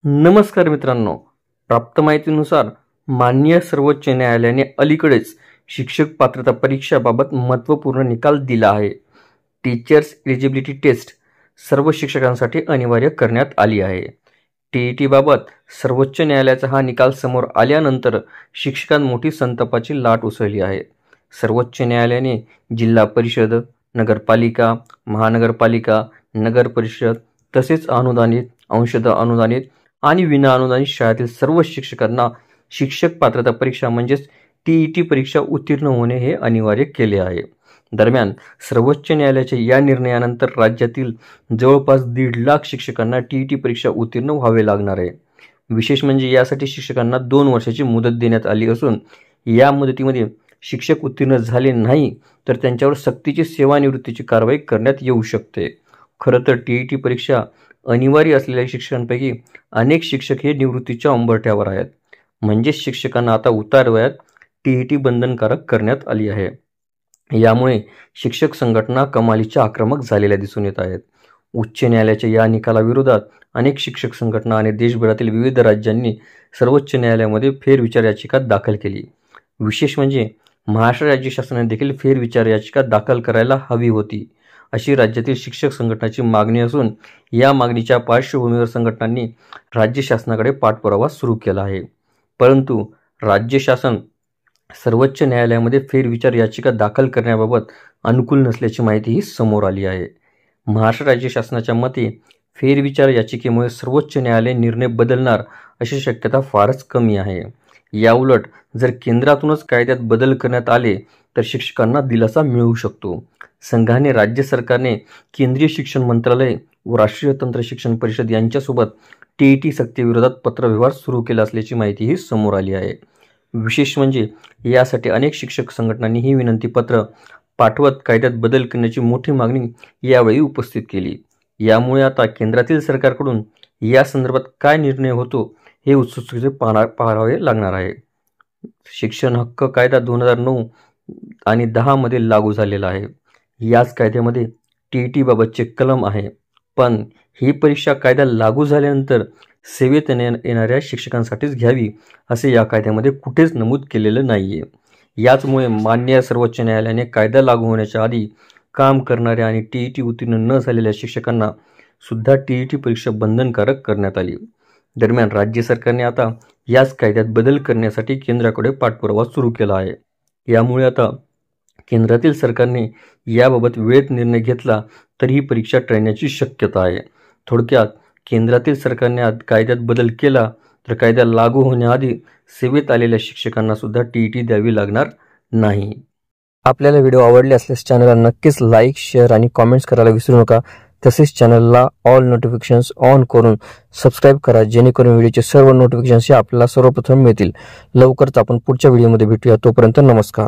नमस्कार मित्रांनो, प्राप्त माहितीनुसार माननीय सर्वोच्च न्यायालयाने अलीकडेच शिक्षक पात्रता परीक्षाबाबत महत्त्वपूर्ण निकाल दिला आहे. टीचर्स एलिजिबिलिटी टेस्ट सर्व शिक्षकांसाठी अनिवार्य करण्यात आली आहे. टीईटी बाबत सर्वोच्च न्यायालयाचा हा निकाल समोर आल्यानंतर शिक्षकांत मोठी संतापाची लाट उसळली आहे. सर्वोच्च न्यायालयाने जिल्हा परिषद, नगरपालिका, महानगरपालिका, नगर परिषद तसेच अनुदानित, अंशतः अनुदानित आणि विना अनुदानित शाळेतील सर्व शिक्षकांना शिक्षक पात्रता परीक्षा म्हणजेच टीईटी परीक्षा उत्तीर्ण होणे हे अनिवार्य केले आहे. दरम्यान सर्वोच्च न्यायालयाच्या या निर्णयानंतर राज्यातील जवळपास 1.5 लाख शिक्षकांना टीईटी परीक्षा उत्तीर्ण व्हावे लागणार आहे. विशेष म्हणजे यासाठी शिक्षकांना 2 वर्षाची मुदत देण्यात आली असून या मुदतीमध्ये शिक्षक उत्तीर्ण झाले नाही तर त्यांच्यावर सक्तीची सेवानिवृत्तीची कारवाई करण्यात येऊ शकते. खरं तर टीईटी परीक्षा अनिवार्य असलेल्या शिक्षकांपैकी अनेक शिक्षक हे निवृत्तीच्या उंबरठ्यावर आहेत. म्हणजेच शिक्षकांना आता उतारवयात टीईटी बंधनकारक करण्यात आली आहे. यामुळे शिक्षक संघटना कमालीच्या आक्रमक झालेल्या दिसून येत आहेत. उच्च न्यायालयाच्या या निकालाविरोधात अनेक शिक्षक संघटना आणि देशभरातील विविध राज्यांनी सर्वोच्च न्यायालयामध्ये फेरविचार याचिका दाखल केली. विशेष म्हणजे महाराष्ट्र राज्य शासनाने देखील फेरविचार याचिका दाखल करायला हवी होती, अशी राज्यातील शिक्षक संघटनाची मागणी असून या मागणीच्या पार्श्वभूमीवर संघटनांनी राज्य शासनाकडे पाठपुरावा सुरू केला आहे. परंतु राज्य शासन सर्वोच्च न्यायालयामध्ये फेरविचार याचिका दाखल करण्याबाबत अनुकूल नसल्याची माहितीही समोर आली आहे. महाराष्ट्र राज्य शासनाच्या मते फेरविचार याचिकेमुळे सर्वोच्च न्यायालय निर्णय बदलणार अशी शक्यता फारच कमी आहे. याउलट जर केंद्रातूनच कायद्यात बदल करण्यात आले तर शिक्षकांना दिलासा मिळू शकतो. संघाने राज्य सरकारने केंद्रीय शिक्षण मंत्रालय व राष्ट्रीय तंत्र शिक्षण परिषद यांच्यासोबत टीईटी सक्तीविरोधात पत्रव्यवहार सुरू केला असल्याची माहितीही समोर आली आहे. विशेष म्हणजे यासाठी अनेक शिक्षक संघटनांनी ही विनंती पत्र पाठवत कायद्यात बदल करण्याची मोठी मागणी यावेळी उपस्थित केली. यामुळे आता केंद्रातील सरकारकडून या संदर्भात काय निर्णय होतो हे उत्सुकतेने पाहावे लागणार आहे. शिक्षण हक्क कायदा 2009 आणि 10 मध्ये लागू झालेला आहे. याच कायद्यामध्ये टीईटी बाबतचे कलम आहे. पण ही परीक्षा कायदा लागू झाल्यानंतर सेवेत येणाऱ्या शिक्षकांसाठीच घ्यावी असे या कायद्यामध्ये कुठेच नमूद केलेलं नाहीये. याचमुळे माननीय सर्वोच्च न्यायालयाने कायदा लागू होण्याच्या आधी काम करणाऱ्या आणि टीईटी उत्तीर्ण न झालेल्या शिक्षकांना सुद्धा टीईटी परीक्षा बंधनकारक करण्यात आली. दरम्यान राज्य सरकारने आता याच कायद्यात बदल करण्यासाठी केंद्राकडे पाठपुरावा सुरू केला आहे. यामुळे आता केंद्रातील सरकारने याबाबत वेळेत निर्णय घेतला तर ही परीक्षा टळण्याची शक्यता आहे. थोडक्यात केंद्रातील सरकारने कायद्यात बदल केला तर कायदा लागू होण्याआधी सेवेत आलेल्या शिक्षकांना सुद्धा टीईटी द्यावी लागणार नाही. आपल्याला व्हिडिओ आवडले असल्यास चॅनलला नक्कीच लाईक, शेअर आणि कॉमेंट्स करायला विसरू नका. तसेच चॅनलला ऑल नोटिफिकेशन्स ऑन करून सबस्क्राईब करा, जेणेकरून व्हिडिओचे सर्व नोटिफिकेशन्स आपल्याला सर्वप्रथम मिळतील. लवकरच आपण पुढच्या व्हिडिओमध्ये भेटूया. तोपर्यंत नमस्कार.